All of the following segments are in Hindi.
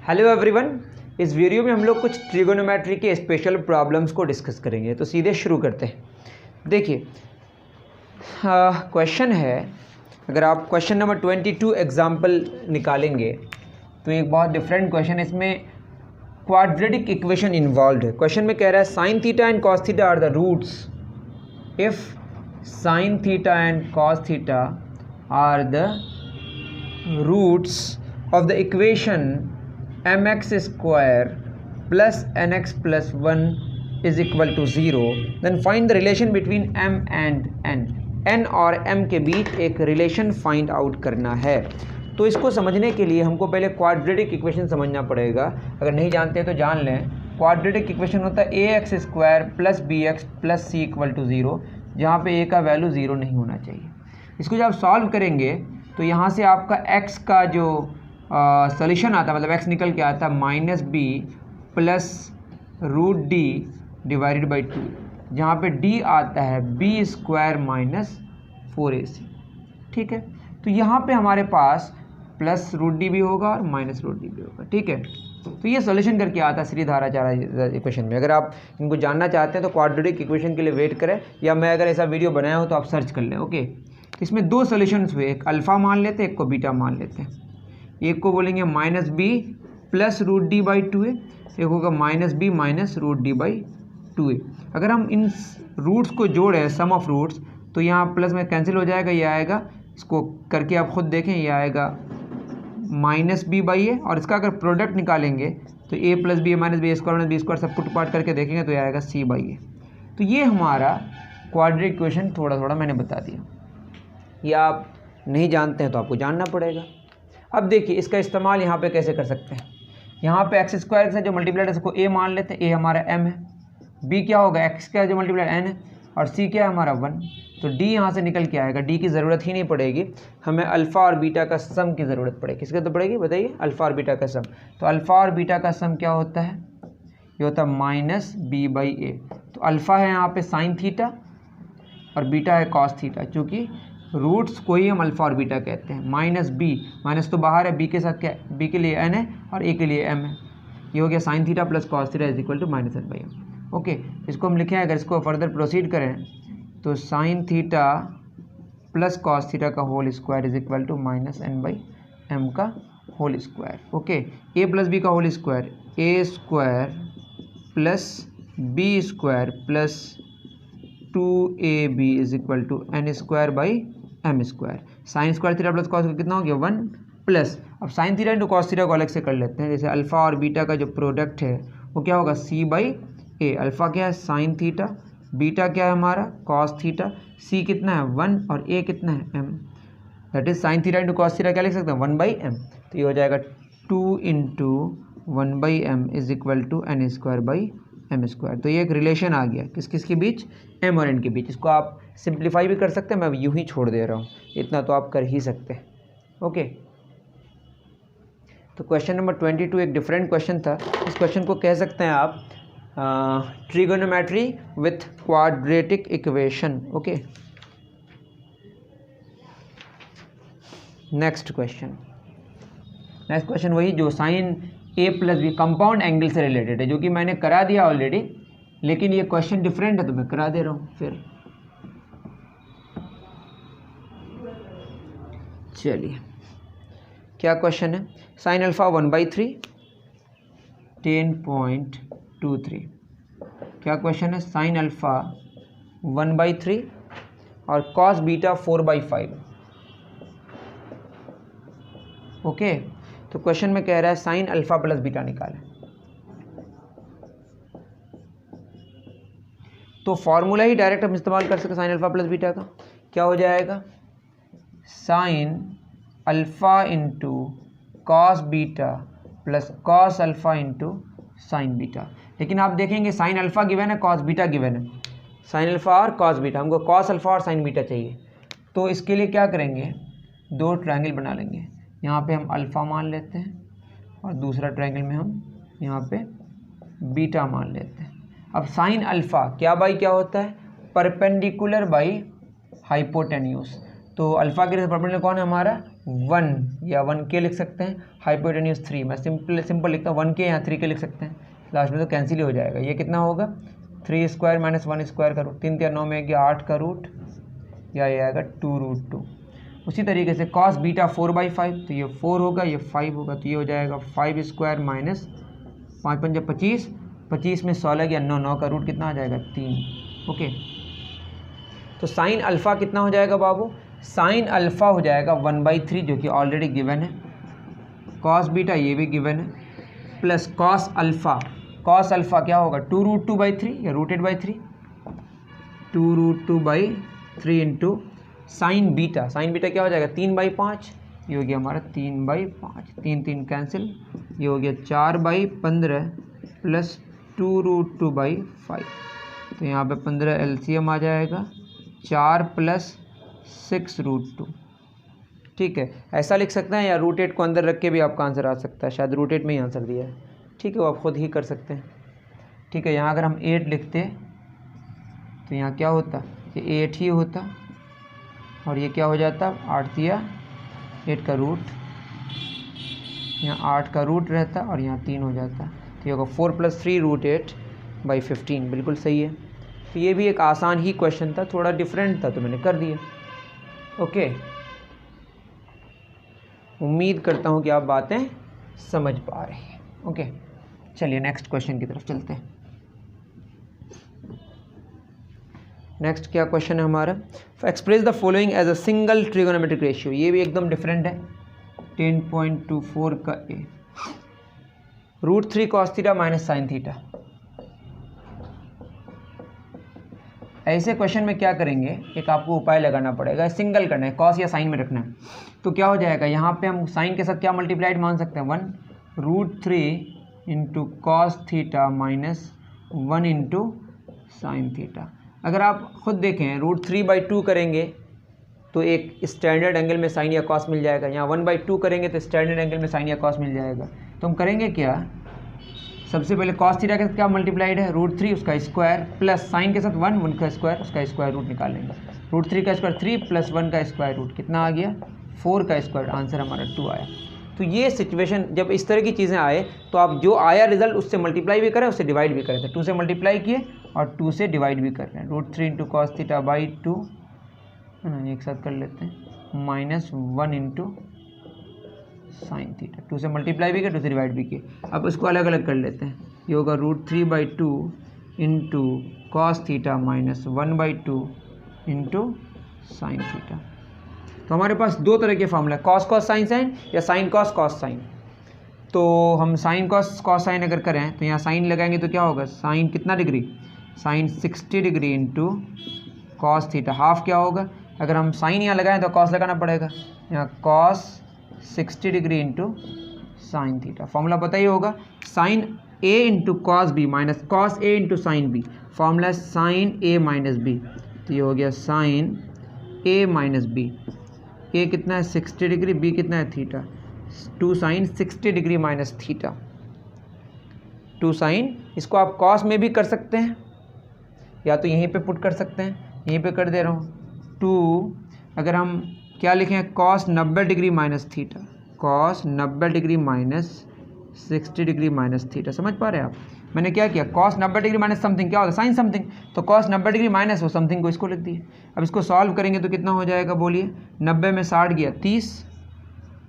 हेलो एवरीवन, इस वीडियो में हम लोग कुछ ट्रिगोनोमेट्री के स्पेशल प्रॉब्लम्स को डिस्कस करेंगे। तो सीधे शुरू करते हैं। देखिए क्वेश्चन है, अगर आप क्वेश्चन नंबर 22 एग्जाम्पल निकालेंगे तो एक बहुत डिफरेंट क्वेश्चन, इसमें क्वाड्रेटिक इक्वेशन इन्वॉल्व है। क्वेश्चन में कह रहा है sine theta and cos theta are the roots if sine theta and cos theta are the roots of the equation mx square plus nx plus 1 is equal to 0, then find the relation between m and n और m के बीच एक रिलेशन फाइंड आउट करना है। तो इसको समझने के लिए हमको पहले क्वाड्रेटिक इक्वेशन समझना पड़ेगा। अगर नहीं जानते तो जान लें। क्वाड्रेटिक इक्वेशन होता है a x square plus b x plus c equal to 0, जहाँ पे ए का वैल्यू 0 नहीं होना चाहिए। इसको जब आप सॉल्व करेंगे तो यहाँ से आपका x का जो सॉल्यूशन आता है, मतलब x निकल के आता है minus B plus root D divided by 2, जहाँ पे d आता है बी स्क्वायर माइनस 4ac। ठीक है, तो यहाँ पे हमारे पास प्लस रूट डी भी होगा और माइनस रूट डी भी होगा। ठीक है, तो ये सॉल्यूशन करके आता है श्रीधाराचार्य इक्वेशन में। अगर आप इनको जानना चाहते हैं तो क्वाड्रेटिक इक्वेशन के लिए वेट करें, या मैं अगर ऐसा वीडियो बनाया हो तो आप सर्च कर लें। ओके, तो इसमें दो सॉल्यूशंस हुए, एक अल्फ़ा मान लेते हैं, एक को बीटा मान लेते हैं। एक को बोलेंगे minus B plus root D by 2a, एक होगा minus B minus root D by 2a। अगर हम इन रूट्स को जोड़ें, सम ऑफ रूट्स, तो यहाँ प्लस में कैंसिल हो जाएगा, ये आएगा। इसको करके आप खुद देखें, ये आएगा माइनस बी बाई ए, और इसका अगर प्रोडक्ट निकालेंगे तो a plus b minus b square minus b square सब पुट पार्ट करके देखेंगे तो ये आएगा सी बाई ए। तो ये हमारा क्वाड्रेटिक इक्वेशन थोड़ा थोड़ा मैंने बता दिया। ये आप नहीं जानते हैं तो आपको जानना पड़ेगा। अब देखिए इसका इस्तेमाल यहाँ पे कैसे कर सकते हैं। यहाँ पे एक्स स्क्वायर के साथ जो मल्टीप्लाइड है उसको ए मान लेते हैं, ए हमारा m है, b क्या होगा एक्स का जो मल्टीप्लाइड n है, और c क्या है हमारा 1। तो d यहाँ से निकल के आएगा, d की ज़रूरत ही नहीं पड़ेगी, हमें अल्फ़ा और बीटा का सम की ज़रूरत पड़ेगी। किसकी तो पड़ेगी बताइए, अल्फ़ा और बीटा का सम। तो अल्फ़ा और बीटा का सम क्या होता है, ये होता है माइनस बी बाई ए। तो अल्फ़ा है यहाँ पे साइन थीटा और बीटा है कॉस थीटा, चूँकि रूट्स को ही हम अल्फ़ा और बीटा कहते हैं। माइनस बी, माइनस तो बाहर है, बी के साथ क्या है, बी के लिए n है और ए के लिए m है। ये हो गया sine theta plus cos theta is equal to minus n by m। Okay, इसको हम लिखें, अगर इसको फर्दर प्रोसीड करें तो sine theta plus cos theta का whole square is equal to minus n by m का whole square. Okay, a plus b का whole square, a square plus b square plus 2ab is equal to N square by M square. Sine square theta plus cos कितना हो गया 1 प्लस, अब sine theta into cos theta को अलग से कर लेते हैं। जैसे अल्फ़ा और बीटा का जो प्रोडक्ट है वो क्या होगा सी बाई ए। अल्फ़ा क्या है साइन थीटा, बीटा क्या है हमारा कॉस थीटा, सी कितना है 1 और ए कितना है m, that is sine theta into cos theta क्या लिख सकते हैं 1 बाई एम। तो ये हो जाएगा 2 into 1 by M is equal to N square by M square. तो ये एक रिलेशन आ गया किस किस के बीच, m और n के बीच। इसको आप सिंप्लीफाई भी कर सकते हैं, मैं यूं ही छोड़ दे रहा हूँ, इतना तो आप कर ही सकते हैं। ओके, तो क्वेश्चन नंबर 22 एक डिफरेंट क्वेश्चन था। इस क्वेश्चन को कह सकते हैं आप trigonometry with quadratic equation. Okay, next question वही जो साइन ए प्लस बी कंपाउंड एंगल से रिलेटेड है, जो कि मैंने करा दिया ऑलरेडी, लेकिन ये क्वेश्चन डिफरेंट है तो मैं करा दे रहा हूँ। फिर चलिए क्या क्वेश्चन है, साइन अल्फ़ा 1/3 10.23। क्या क्वेश्चन है, साइन अल्फ़ा 1/3 और कॉस बीटा 4/5। ओके, तो क्वेश्चन में कह रहा है साइन अल्फ़ा प्लस बीटा निकालें। तो फॉर्मूला ही डायरेक्ट हम इस्तेमाल कर सकते हैं साइन अल्फ़ा प्लस बीटा का। क्या हो जाएगा, sine alpha into cos beta plus cos alpha into sine beta. लेकिन आप देखेंगे साइन अल्फ़ा गिवन है, कॉस बीटा गिवन है, साइन अल्फ़ा और कॉस बीटा, हमको कॉस अल्फ़ा और साइन बीटा चाहिए। तो इसके लिए क्या करेंगे, दो ट्रायंगल बना लेंगे। यहाँ पे हम अल्फ़ा मान लेते हैं और दूसरा ट्रायंगल में हम यहाँ पे बीटा मान लेते हैं। अब साइन अल्फ़ा क्या बाई क्या होता है, परपेंडिकुलर बाई हाइपोटेन्यूस। तो अल्फ़ा के परपेंडिकुलर कौन है हमारा, 1 या 1k लिख सकते हैं, हाइपोटेन्यूज 3, मैं सिंपल लिखता हूँ 1k, यहाँ 3k लिख सकते हैं, लास्ट में तो कैंसिल ही हो जाएगा। ये कितना होगा 3 स्क्वायर माइनस 1 स्क्वायर का रूट, 3 3 9 में गया 8 का रूट, या ये आएगा 2√2। उसी तरीके से कॉस बीटा 4/5, तो ये 4 होगा, ये 5 होगा, तो ये हो जाएगा 5 स्क्वायर माइनस 5 5 25, 25 में 16 गया 9, 9 का रूट कितना आ जाएगा 3। ओके, तो साइन अल्फ़ा कितना हो जाएगा बाबू, साइन अल्फ़ा हो जाएगा 1/3 जो कि ऑलरेडी गिवन है, कॉस बीटा ये भी गिवन है, प्लस कॉस अल्फ़ा क्या होगा 2√2/3 या √8/3, 2√2/3 इंटू साइन बीटा क्या हो जाएगा 3/5, ये हो गया हमारा 3/5, 3 3 कैंसिल, ये हो गया 4/15 प्लस 2√2/5, तो यहाँ पे 15 एलसीएम आ जाएगा, 4 प्लस 6√2। ठीक है, ऐसा लिख सकते हैं, या √8 को अंदर रख के भी आपका आंसर आ सकता है, शायद √8 में ही आंसर दिया है। ठीक है, वो आप खुद ही कर सकते हैं। ठीक है, यहाँ अगर हम 8 लिखते तो यहाँ क्या होता, ये 8 ही होता, और ये क्या हो जाता 8 दिया 8 का रूट, यहाँ 8 का रूट रहता और यहाँ 3 हो जाता, तो ये होगा 4 + 3 √8/15, बिल्कुल सही है। तो ये भी एक आसान ही क्वेश्चन था, थोड़ा डिफरेंट था तो मैंने कर दिया। ओके, उम्मीद करता हूँ कि आप बातें समझ पा रहे हैं। ओके, चलिए नेक्स्ट क्वेश्चन की तरफ चलते हैं। नेक्स्ट क्या क्वेश्चन है हमारा, express the following as a single trigonometric ratio, ये भी एकदम डिफरेंट है, 10.24 का A, √3 cos theta minus sine theta. ऐसे क्वेश्चन में क्या करेंगे, एक आपको उपाय लगाना पड़ेगा, सिंगल करना है, कॉस या साइन में रखना है, तो क्या हो जाएगा, यहाँ पे हम साइन के साथ क्या मल्टीप्लाइड मान सकते हैं 1 √3 into cos theta minus 1 into sine theta. अगर आप खुद देखें √3/2 करेंगे तो एक स्टैंडर्ड एंगल में साइन या कॉस मिल जाएगा, यहाँ 1/2 करेंगे तो स्टैंडर्ड एंगल में साइन या कॉस मिल जाएगा। तो हम करेंगे क्या, सबसे पहले कॉस थीटा के साथ क्या मल्टीप्लाइड है √3 उसका स्क्वायर, प्लस साइन के साथ 1 का स्क्वायर, उसका स्क्वायर रूट निकालेंगे, √3 का स्क्वायर 3 प्लस 1 का स्क्वायर रूट कितना आ गया 4 का स्क्वायर, आंसर हमारा 2 आया। तो ये सिचुएशन जब इस तरह की चीज़ें आए तो आप जो आया रिजल्ट उससे मल्टीप्लाई भी करें, उससे डिवाइड भी करें, तो 2 से मल्टीप्लाई किए और 2 से डिवाइड भी कर रहे हैं, √3 इंटू कॉस थीटा बाई 2 है ना, एक साथ कर लेते हैं, माइनस 1 इंटू साइन थीटा, 2 से मल्टीप्लाई भी किए 2 से डिवाइड भी किए। अब इसको अलग अलग कर लेते हैं, ये होगा √3/2 into cos theta minus 1/2 into sine theta. तो हमारे पास दो तरह के फार्मूला है, कॉस कॉस साइन साइन या साइन कॉस कॉस साइन। तो हम साइन कॉस कॉस साइन अगर करें तो यहाँ साइन लगाएंगे तो क्या होगा, साइन कितना degree, sine 60 degree into cos theta, half क्या होगा, अगर हम साइन यहाँ लगाएं तो कॉस लगाना पड़ेगा, यहाँ cos 60 degree into sine theta. Formula पता ही होगा, sine a into cos b minus cos a into sine b, formula sine a minus b, तो ये हो गया sine a minus b, a कितना है 60 डिग्री, बी कितना है theta, 2 sine 60 degree minus theta, 2 sine, इसको आप कॉस में भी कर सकते हैं या तो यहीं पे पुट कर सकते हैं, यहीं पे कर दे रहा हूँ 2, अगर हम क्या लिखें cos 90 degree minus theta, cos 90 degree minus 60 degree minus theta, समझ पा रहे हैं आप। मैंने क्या किया, कॉस 90 डिग्री माइनस समथिंग क्या होता है साइन समथिंग, तो कॉस 90 डिग्री माइनस वो समथिंग को इसको लिख दिए। अब इसको सॉल्व करेंगे तो कितना हो जाएगा बोलिए, 90 में 60 गया 30,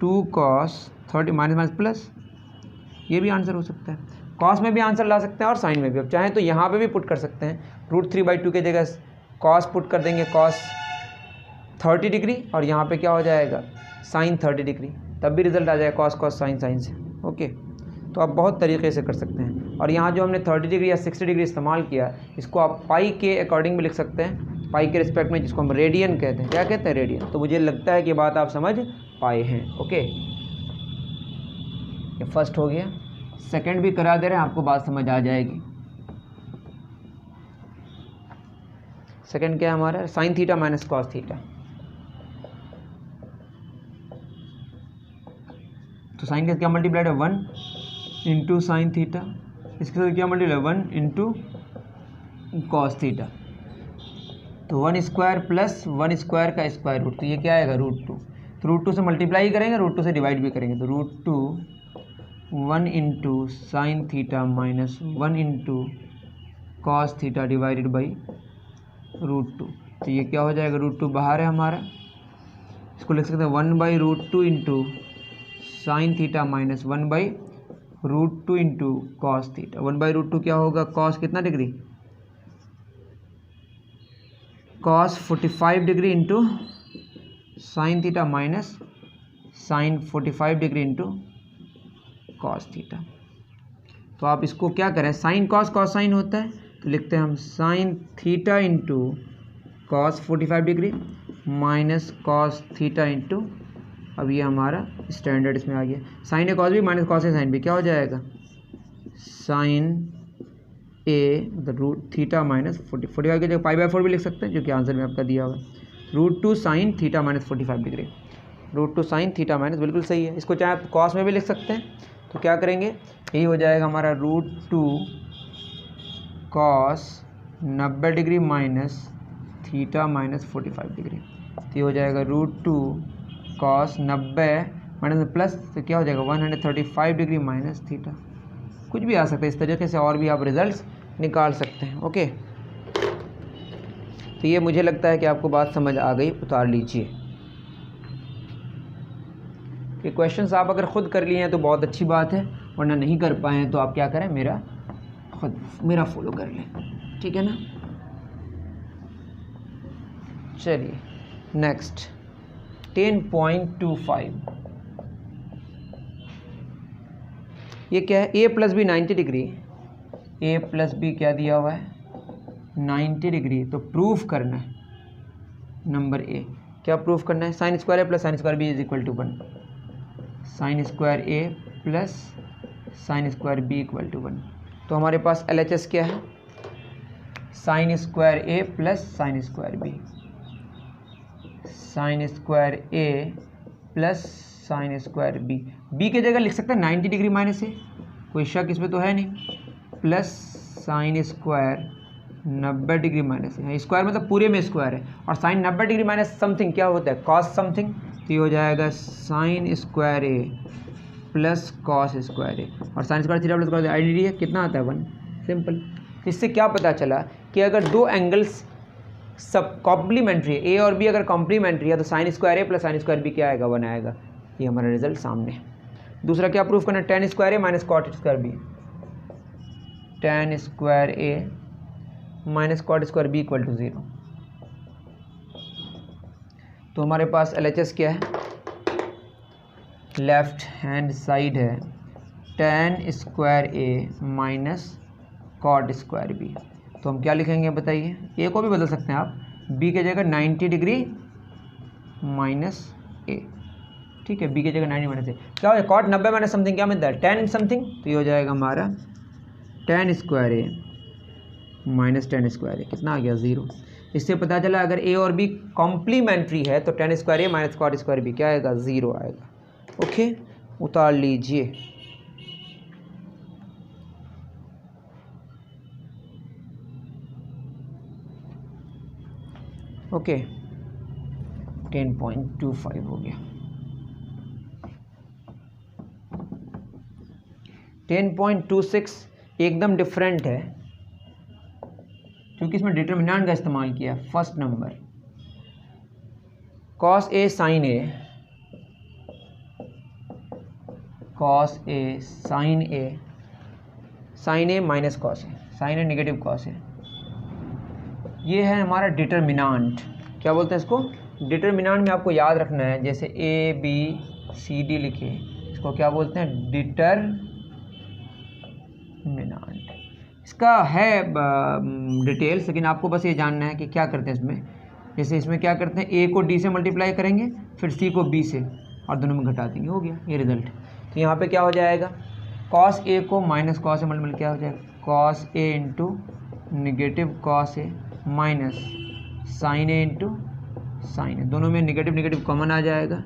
2 कॉस 30 माइनस माइनस प्लस, ये भी आंसर हो सकता है, कॉस में भी आंसर ला सकते हैं और साइन में भी। अब चाहें तो यहाँ पे भी पुट कर सकते हैं, √3/2 की जगह कॉस पुट कर देंगे कॉस 30 डिग्री और यहाँ पे क्या हो जाएगा साइन 30 डिग्री, तब भी रिजल्ट आ जाएगा कॉस कॉस साइन साइन से। ओके, तो आप बहुत तरीके से कर सकते हैं। और यहाँ जो हमने 30 डिग्री या 60 डिग्री इस्तेमाल किया, इसको आप पाई के अकॉर्डिंग भी लिख सकते हैं, पाई के रिस्पेक्ट में, जिसको हम रेडियन कहते हैं। क्या कहते हैं, रेडियन। तो मुझे लगता है कि बात आप समझ पाए हैं। ओके, ये फर्स्ट हो गया, सेकंड भी करा दे रहे हैं, आपको बात समझ आ जाएगी। सेकंड क्या है हमारा, sign theta minus cos theta. तो साइन के साथ क्या मल्टीप्लाइड है 1 इंटू साइन थीटा, इसके साथ क्या मल्टीप्लाइड 1 इंटू कॉस थीटा, तो 1 स्क्वायर प्लस 1 स्क्वायर का स्क्वायर रूट, तो ये क्या आएगा √2। तो रूट 2 से मल्टीप्लाई करेंगे, रूट 2 से डिवाइड भी करेंगे, तो root 2 1 into sine theta minus 1 into cos theta divided by root 2। तो ये क्या हो जाएगा, रूट 2 बाहर है हमारा, इसको लिख सकते हैं 1/√2 into sine theta minus 1/√2 into cos theta. 1/√2 क्या होगा, कॉस कितना degree, cos 45 degree into sine theta minus sine 45 degree into cos theta. तो आप इसको क्या करें, साइन कॉस कॉस साइन होता है, तो लिखते हैं हम sine theta into cos 45 degree minus cos theta into, अब ये हमारा स्टैंडर्ड इसमें आ गया, साइन ए कॉस बी माइनस कॉस ए साइन बी, क्या हो जाएगा, साइन ए मतलब रूट थीटा माइनस 45 की जगह π/4 भी लिख सकते हैं, जो कि आंसर में आपका दिया हुआ है, root 2 sine theta minus 45 degree, root 2 sine theta minus, बिल्कुल सही है। इसको चाहे आप कॉस में भी लिख सकते हैं, तो क्या करेंगे, यही हो जाएगा हमारा root 2 cos 90 degree minus theta minus 45 degree, तो ये हो जाएगा रूट 2 कॉस 90 माइनस प्लस, तो क्या हो जाएगा 135 डिग्री माइनस थीटा। कुछ भी आ सकता है, इस तरीके से और भी आप रिजल्ट्स निकाल सकते हैं। ओके, तो ये मुझे लगता है कि आपको बात समझ आ गई, उतार लीजिए। कि क्वेश्चंस आप अगर ख़ुद कर लिए हैं तो बहुत अच्छी बात है, वरना नहीं कर पाए हैं तो आप क्या करें, मेरा फॉलो कर लें, ठीक है ना। चलिए नेक्स्ट 10.25, ये क्या है, a plus B 90 degree, a plus B क्या दिया हुआ है 90 डिग्री, तो प्रूफ करना है नंबर ए, क्या प्रूफ करना है, sine square a plus sine square b is equal to 1, sine square a plus sine square B equal to 1। तो हमारे पास LHS क्या है, sine square a plus sine square b, sine square a plus sine square b, b की जगह लिख सकते हैं 90 डिग्री माइनस ए, कोई शक इसमें तो है नहीं, plus sine square 90 degree minus है, स्क्वायर मतलब पूरे में स्क्वायर है, और साइन 90 डिग्री माइनस समथिंग क्या होता है, कॉस समथिंग, तो ये हो जाएगा sign square a plus cos square ए, और sign square theta plus cos identity है, कितना आता है 1, सिंपल। इससे क्या पता चला कि अगर दो एंगल्स सब कॉम्प्लीमेंट्री है, ए और बी अगर कॉम्प्लीमेंट्री है, तो sign square a plus sine square B क्या आएगा, 1 आएगा। ये हमारा रिजल्ट सामने है। दूसरा क्या प्रूफ करना है, tan square A minus cot square B, tan square A minus cot square B equal to 0। तो हमारे पास LHS क्या है, लेफ्ट हैंड साइड है tan square A minus cot square B, तो हम क्या लिखेंगे बताइए, ए को भी बदल सकते हैं आप, बी की जगह 90 डिग्री माइनस ए, ठीक है, बी की जगह 90 माइनस ए, क्या हो जाएगा, कॉट 90 माइनस समथिंग क्या मिलता है, tan समथिंग, तो ये हो जाएगा हमारा tan square A minus tan square ए, कितना आ गया 0। इससे पता चला अगर ए और बी कॉम्प्लीमेंट्री है तो tan square A minus cot square B क्या आएगा, 0 आएगा। ओके, उतार लीजिए। ओके 10.25 हो गया। 10.26 एकदम डिफरेंट है, क्योंकि इसमें डिटर्मिनेंट का इस्तेमाल किया। First number cos A sign A, cos A sign A, sign a minus cos A, sign A negative cos A, ये है हमारा डिटर्मिनेंट। क्या बोलते हैं इसको, डिटर्मिनेंट में आपको याद रखना है, जैसे ए बी सी डी लिखे, इसको क्या बोलते हैं, डिटर्मिनेंट। इसका है डिटेल्स, लेकिन आपको बस ये जानना है कि क्या करते हैं इसमें। जैसे इसमें क्या करते हैं, ए को डी से मल्टीप्लाई करेंगे, फिर सी को बी से, और दोनों में घटा देंगे, हो गया ये रिजल्ट। तो यहाँ पे क्या हो जाएगा, कॉस ए को माइनस कॉस ए मल्टीप्लाई क्या हो जाएगा, cos a into negative cos A minus sign a into sign ए, दोनों में निगेटिव निगेटिव कॉमन आ जाएगा,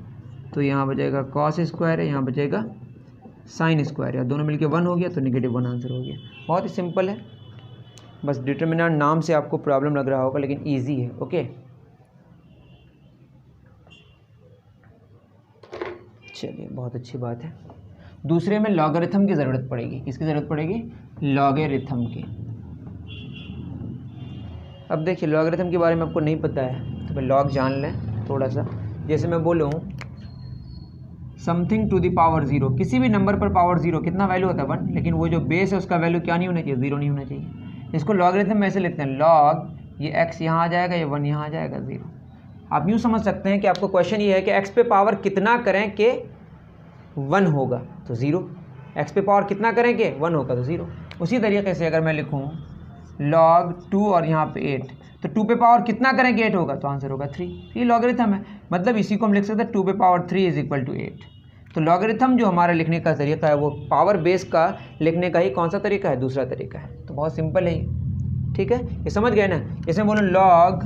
तो यहाँ बचेगा कॉस स्क्वायर है, यहाँ बचेगा साइन स्क्वायर है, दोनों मिलके 1 हो गया, तो नेगेटिव 1 आंसर हो गया। बहुत ही सिंपल है, बस डिटर्मिनेंट नाम से आपको प्रॉब्लम लग रहा होगा, लेकिन ईजी है। ओके, चलिए बहुत अच्छी बात है। दूसरे में लॉगरिथम की ज़रूरत पड़ेगी। किसकी ज़रूरत पड़ेगी? लॉगरिथम की। अब देखिए लॉगरिथम के बारे में आपको नहीं पता है तो भाई लॉग जान लें थोड़ा सा। जैसे मैं बोलूँ समथिंग टू द पावर 0, किसी भी नंबर पर पावर 0 कितना वैल्यू होता है 1, लेकिन वो जो बेस है उसका वैल्यू क्या नहीं होना चाहिए? 0 नहीं होना चाहिए। इसको लॉगरिथम में ऐसे लिखते हैं, लॉग ये x यहाँ आ जाएगा, ये 1 यहाँ आ जाएगा 0। आप यूँ समझ सकते हैं कि आपको क्वेश्चन ये है कि x पे पावर कितना करें कि 1 होगा तो 0, x पे पावर कितना करें कि 1 होगा तो 0। उसी तरीके से अगर मैं लिखूँ log 2 और यहाँ पे 8, तो 2 पे पावर कितना करें कि 8 होगा तो आंसर होगा 3। ये लॉगरिथम है, मतलब इसी को हम लिख सकते हैं 2 पे पावर 3 इज इक्वल टू 8। तो लॉगरिथम जो हमारा लिखने का तरीका है वो पावर बेस का लिखने का ही कौन सा तरीका है? दूसरा तरीका है। तो बहुत सिंपल है ये, ठीक है, ये समझ गए ना। जैसे बोलो log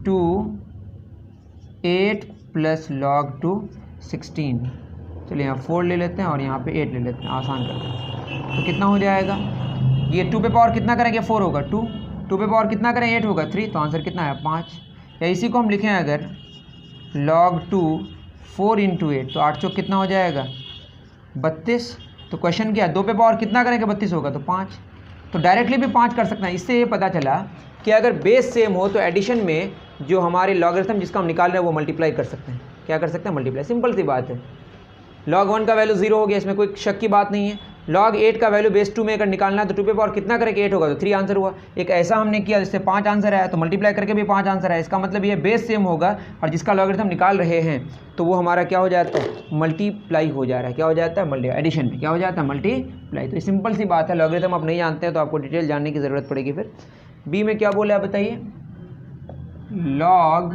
2 8 प्लस log 2 16। चलिए यहाँ 4 ले लेते हैं और यहाँ पे 8 ले लेते हैं, आसान करते हैं। तो कितना हो जाएगा? ये 2 पे पावर कितना करेंगे? 4 होगा 2, 2 पे पावर कितना करें? 8 होगा 3, तो आंसर कितना है? 5। या इसी को हम लिखें अगर log 2 4 इंटू 8, तो 8 चौक कितना हो जाएगा? 32। तो क्वेश्चन क्या है? 2 पे पावर कितना करेंगे? 32 होगा तो 5। तो डायरेक्टली भी 5 कर सकते हैं। इससे ये पता चला कि अगर बेस सेम हो तो एडिशन में जो हमारे लॉगरिथम जिसका हम निकाल रहे हैं वो मल्टीप्लाई कर सकते हैं। क्या कर सकते हैं? मल्टीप्लाई। सिंपल सी बात है। log 1 का वैल्यू 0 हो गया, इसमें कोई शक की बात नहीं है। log 8 का वैल्यू बेस 2 में अगर निकालना है तो 2 पे पावर कितना करें कि 8 होगा तो 3 आंसर हुआ। एक ऐसा हमने किया जिससे 5 आंसर आया, तो मल्टीप्लाई करके भी 5 आंसर आया। इसका मतलब ये बेस सेम होगा और जिसका लॉगरिथम निकाल रहे हैं तो वो हमारा क्या हो जाता है? मल्टीप्लाई हो जा रहा है। क्या हो जाता है? मल्टी एडिशन में क्या हो जाता है? मल्टीप्लाई। तो सिंपल सी बात है। लॉगरिथम आप नहीं जानते हैं तो आपको डिटेल जानने की ज़रूरत पड़ेगी। फिर बी में क्या बोले आप बताइए? log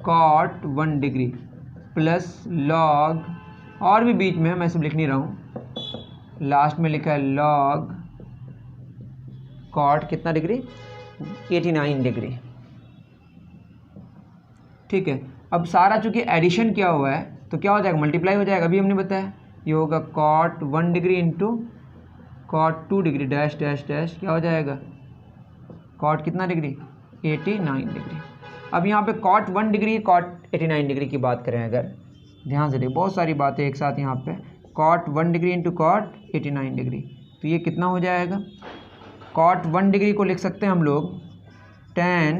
cot 1 degree plus log, और भी बीच में मैं सब लिख नहीं रहा हूँ, लास्ट में लिखा है log cot कितना डिग्री? 89 डिग्री। ठीक है, अब सारा चूंकि एडिशन किया हुआ है तो क्या हो जाएगा? मल्टीप्लाई हो जाएगा। अभी हमने बताया ये होगा cot 1 degree into cot 2 degree dash dash dash, क्या हो जाएगा? cot कितना डिग्री? 89 डिग्री। अब यहाँ पे cot 1 डिग्री cot 89 डिग्री की बात करें अगर, ध्यान से देखिए बहुत सारी बातें एक साथ यहाँ पे। cot 1 degree into cot 89 degree, तो ये कितना हो जाएगा? cot 1 डिग्री को लिख सकते हैं हम लोग tan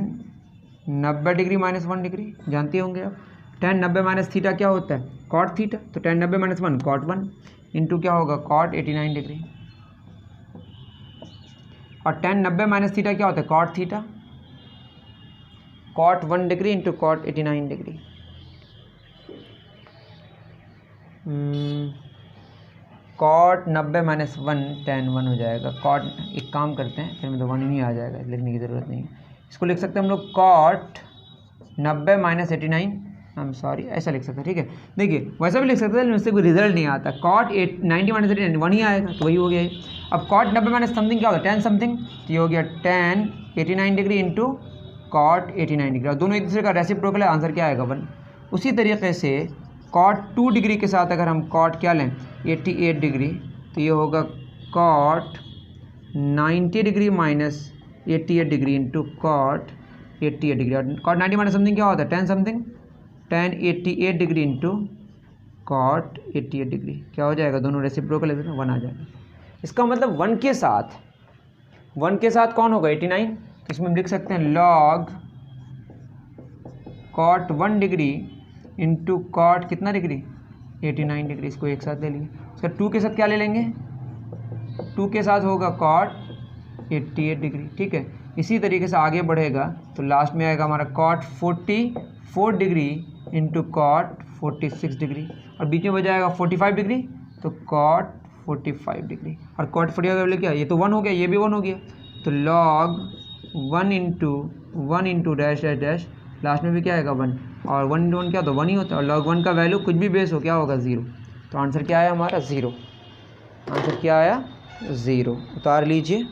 90 डिग्री माइनस 1 डिग्री, जानते होंगे आप। tan 90 माइनस थीटा क्या होता है? cot theta. तो tan 90 माइनस 1 cot 1 इंटू क्या होगा? cot 89 degree. और tan 90 माइनस थीटा क्या होता है? cot theta. cot 1 degree into cot 89 degree. cot 90 minus 1 tan 1 हो जाएगा। cot एक काम करते हैं, फिर में तो 1 ही आ जाएगा, लिखने की ज़रूरत नहीं है। इसको लिख सकते हैं हम लोग cot 90 minus 89, I am sorry, ऐसा लिख सकते हैं। ठीक है, देखिए वैसा भी लिख सकते हैं लेकिन उससे कोई रिजल्ट नहीं आता। cot 90 माइनस 89 1 ही आएगा, तो वही हो गया। अब cot 90 माइनस समथिंग क्या होता है? tan समथिंग, तो ये हो गया tan 89 degree into cot 89 degree. और दोनों एक दूसरे का रेसिप्रोकल है, आंसर क्या आएगा? 1। उसी तरीके से cot 2 डिग्री के साथ अगर हम cot क्या लें? 88 डिग्री, तो ये होगा cot 90 degree minus 88 degree into cot 88 degree. और cot 90 माइनस समथिंग क्या होता है? tan something, tan 88 degree into cot 88 degree, क्या हो जाएगा? दोनों रेसिप्रोकल है, 1 आ जाएगा। इसका मतलब 1 के साथ कौन होगा? 89। तो इसमें हम लिख सकते हैं log cot 1 degree into cot कितना डिग्री? 89 डिग्री। इसको एक साथ ले लिए। उसका 2 के साथ क्या ले लेंगे? 2 के साथ होगा cot 88 डिग्री। ठीक है, इसी तरीके से आगे बढ़ेगा तो लास्ट में आएगा हमारा cot 44 degree into cot 46 degree. और बीच में बजाएगा 45 डिग्री, तो cot 45 डिग्री। और cot 45 क्या? ये तो 1 हो गया, ये भी 1 हो गया। तो log 1 into dash dash dash, last में भी क्या आएगा? 1। और 1 इंटू 1 क्या? तो 1 ही होता है। और log 1 का वैल्यू कुछ भी बेस हो क्या होगा? 0। तो आंसर क्या आया हमारा? 0। आंसर क्या आया? 0। उतार लीजिए।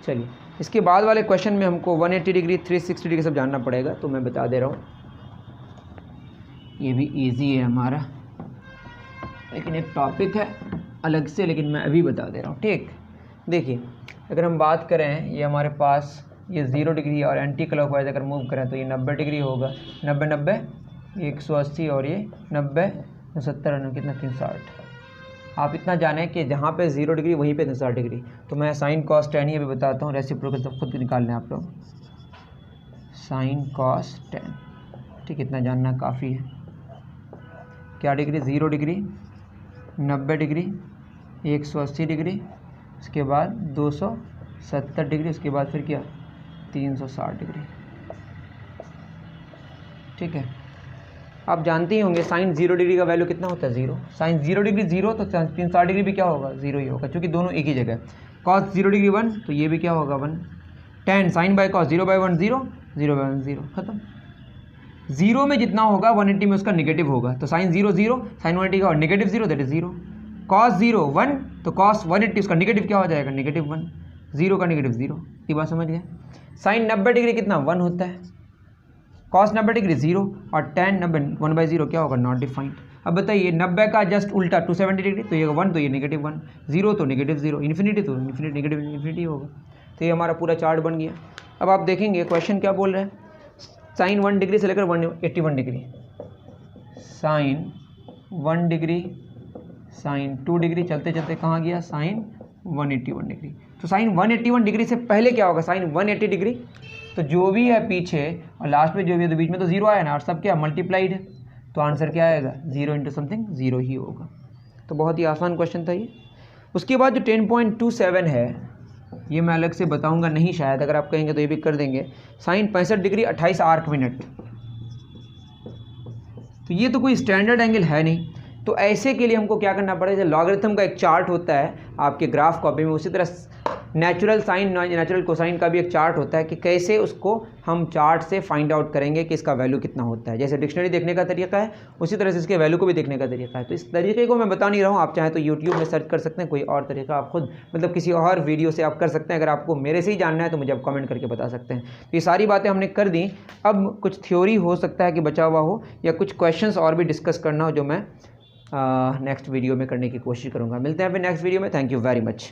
चलिए, इसके बाद वाले क्वेश्चन में हमको 180 डिग्री 360 डिग्री सब जानना पड़ेगा, तो मैं बता दे रहा हूँ। ये भी इजी है हमारा, लेकिन एक टॉपिक है अलग से, लेकिन मैं अभी बता दे रहा हूँ। ठीक, देखिए अगर हम बात करें, ये हमारे पास ये 0 डिग्री है और एंटी क्लॉकवाइज अगर मूव करें तो ये 90 डिग्री होगा। 90 90 180 और ये 90 70 कितना 360। आप इतना जाने कि जहाँ पे 0 डिग्री वहीं पे 360 डिग्री। तो मैं साइन कॉस टेन ही अभी बताता हूँ, रेसिप्रोकल तो खुद निकालना है आप लोग। साइन कॉस टेन, ठीक, इतना जानना काफ़ी है। क्या डिग्री? 0 डिग्री, 90 डिग्री, 180 डिग्री, उसके बाद 270 डिग्री, उसके बाद फिर क्या 360 डिग्री। ठीक है, आप जानते ही होंगे साइन 0 डिग्री का वैल्यू कितना होता है 0। साइन 0 डिग्री 0 तो 360 डिग्री भी क्या होगा 0 ही होगा, क्योंकि दोनों एक ही जगह है। कॉस 0 डिग्री 1 तो ये भी क्या होगा 1। टेन साइन बाय कॉस 0/1 0, 0/1 0, खत्म। 0 में जितना होगा 180 में उसका निगेटिव होगा। तो साइन 0 0, साइन 180 का नेगेटिव 0 दैट इज 0। कॉस 0 1 तो कॉस 180 उसका निगेटिव क्या हो जाएगा -1। 0 का नेगेटिव 0। ये बात समझ गए। साइन 90 डिग्री कितना 1 होता है, कॉस 90 डिग्री 0 और टेन 90 1/0 क्या होगा नॉट डिफाइंड। अब बताइए 90 का जस्ट उल्टा 270 डिग्री, तो ये 1 तो ये -1, 0 तो -0, इन्फिनिटी तो इन्फिनिटी नेगेटिव इन्फिनिटी होगा। तो ये हमारा पूरा चार्ट बन गया। अब आप देखेंगे क्वेश्चन क्या बोल रहे हैं, साइन 1 डिग्री से लेकर 181 degree, sine 1 degree, sine 2 degree, चलते चलते कहाँ गया साइन 181 डिग्री। तो साइन 181 डिग्री से पहले क्या होगा साइन 180 डिग्री, तो जो भी है पीछे और लास्ट में जो भी है तो बीच में तो 0 आया ना, और सब क्या मल्टीप्लाइड है, तो आंसर क्या आएगा 0 इंटू समथिंग 0 ही होगा। तो बहुत ही आसान क्वेश्चन था ये। उसके बाद जो 10.27 है ये मैं अलग से बताऊंगा नहीं, शायद अगर आप कहेंगे तो ये भी कर देंगे। साइन 65 डिग्री 28 आर्क मिनट, तो ये तो कोई स्टैंडर्ड एंगल है नहीं। तो ऐसे के लिए हमको क्या करना पड़ेगा, लॉगरिथम का एक चार्ट होता है आपके ग्राफ कॉपी में, उसी तरह नेचुरल साइन नेचुरल कोसाइन का भी एक चार्ट होता है कि कैसे उसको हम चार्ट से फाइंड आउट करेंगे कि इसका वैल्यू कितना होता है। जैसे डिक्शनरी देखने का तरीका है उसी तरह से इसके वैल्यू को भी देखने का तरीका है। तो इस तरीके को मैं बता नहीं रहा हूँ, आप चाहें तो यूट्यूब में सर्च कर सकते हैं, कोई और तरीका आप खुद मतलब किसी और वीडियो से आप कर सकते हैं। अगर आपको मेरे से ही जानना है तो मुझे आप कमेंट करके बता सकते हैं। तो ये सारी बातें हमने कर दी। अब कुछ थ्योरी हो सकता है कि बचा हुआ हो या कुछ क्वेश्चंस और भी डिस्कस करना हो जो मैं नेक्स्ट वीडियो में करने की कोशिश करूँगा। मिलते हैं फिर नेक्स्ट वीडियो में। Thank you very much.